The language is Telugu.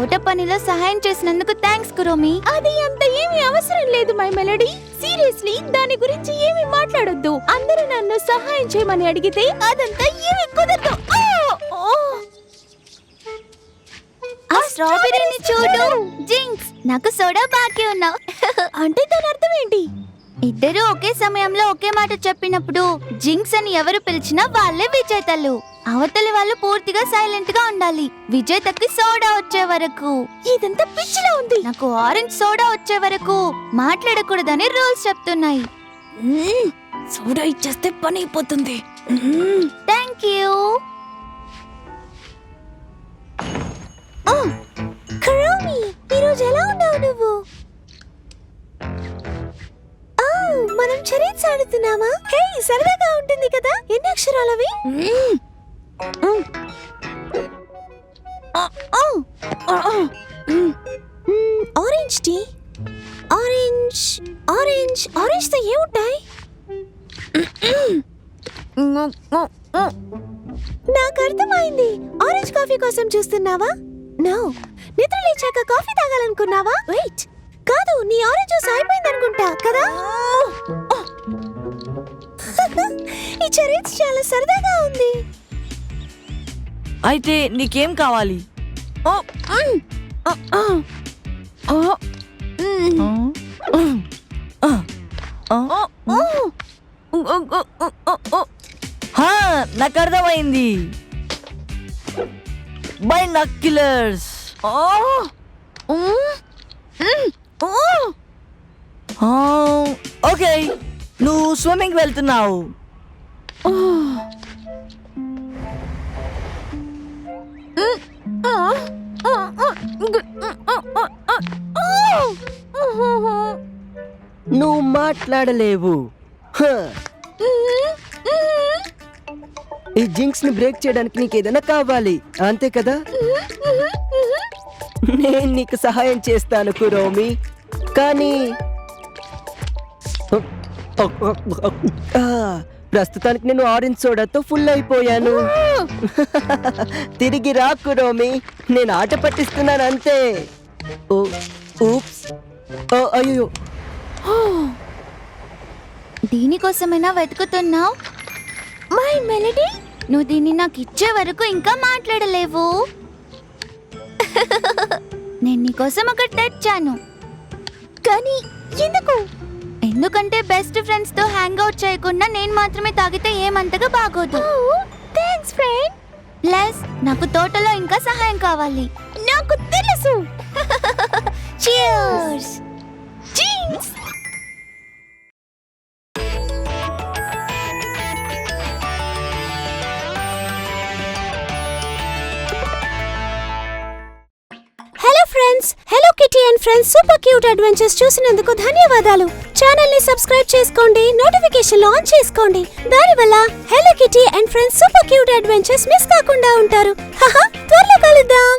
తోట పనిలో సహాయం చేసినందుకు థ్యాంక్స్ కురోమి. అది అంత ఏమీ అవసరం లేదు మై మెలడీ. సీరియస్లీ దాని గురించి ఏమీ మాట్లాడొద్దు. అందరూ నన్ను సహాయం చేయమని అడిగితే అదంతా ఏమీ కుదరదు. ఆ స్ట్రాబెర్రీని చూడు. జింక్స్, నాకు సోడా బాకీ ఉన్నావు. అంటే దాని అర్థం ఏంటి? ఇద్దరు ఒకే సమయంలో ఒకే మాట చెప్పినప్పుడు జింక్స్ అని ఎవరు పిలిచినా వాళ్ళే విజేతలు. అవతలి వాళ్ళు పూర్తిగా సైలెంట్ గా ఉండాలి, విజేతకి సోడా వచ్చే వరకు. ఇదంతా పిచ్చిలా ఉంది. నాకు ఆరెంజ్ సోడా వచ్చే వరకు మాట్లాడకూడదని రూల్స్ చెప్తున్నాయి. సోడా ఇచ్చేస్తే పని అయిపోతుంది. Thank you. కురోమి, ఈరోజు ఎలా ఉన్నావు నువ్వు? మనం చరీట్స్ ఆడుతున్నామా? హే, సరదాగా ఉంటుంది కదా. ఎన్ని అక్షరాలవి? Orange tea. Orange orange orange తో ఏముంటాయి? నాకు అర్థమైంది. ఆరెంజ్ కాఫీ కోసం చూస్తున్నావా? నో. నిద్ర లేచాక కాఫీ తాగాలనుకున్నావా? వెయిట్, కాదు, నీ ఆరెంజ్ జ్యూస్ అయిపోయిందనుకుంటా కదా. ఈ చరీట్స్ చాలా సరదాగా ఉంది. అయితే నీకేం కావాలి? నాకు అర్థమైంది. బై నక్కిలర్స్. ఓకే, నువ్వు స్విమ్మింగ్ వెళ్తున్నావు. నువ్వు మాట్లాడలేవు. ఈ జింక్స్ ని బ్రేక్ చేయడానికి నీకు ఏదైనా కావాలి, అంతే కదా? నేను నీకు సహాయం చేస్తాను కురోమి, కానీ ప్రస్తుతానికి నేను ఆరెంజ్ సోడాతో ఫుల్ అయిపోయాను. తిరిగి రా కురోమి, నేను ఆట పట్టిస్తున్నాను అంతే. అయ్యో, దీనికోసమైనా వెతుకుతున్నావు? మై మెలడీ, నువ్వు దీన్ని నాకు ఇచ్చే వరకు ఇంకా మాట్లాడలేవు. నేను నీకోసం ఒకటి తెచ్చాను. కానీ ఎందుకు? ఎందుకంటే బెస్ట్ ఫ్రెండ్స్ తో హ్యాంగ్ అవుట్ చేయకుండా నేను మాత్రమే తాగితే ఏమంతగా బాగోదు. Thanks friend. ప్లస్ నాకు తోటలో ఇంకా సహాయం కావాలి. నాకు తెలుసు. Cheers. Jinx. Hello friends, hello kitty and friends super cute adventures చూసినందుకు ధన్యవాదాలు. ఛానల్ ని సబ్స్క్రైబ్ చేసుకోండి, నోటిఫికేషన్ ఆన్ చేసుకోండి. దానివల్ల hello kitty and friends super cute adventures miss కాకుండా ఉంటారు. త్వరలో కలుద్దాం.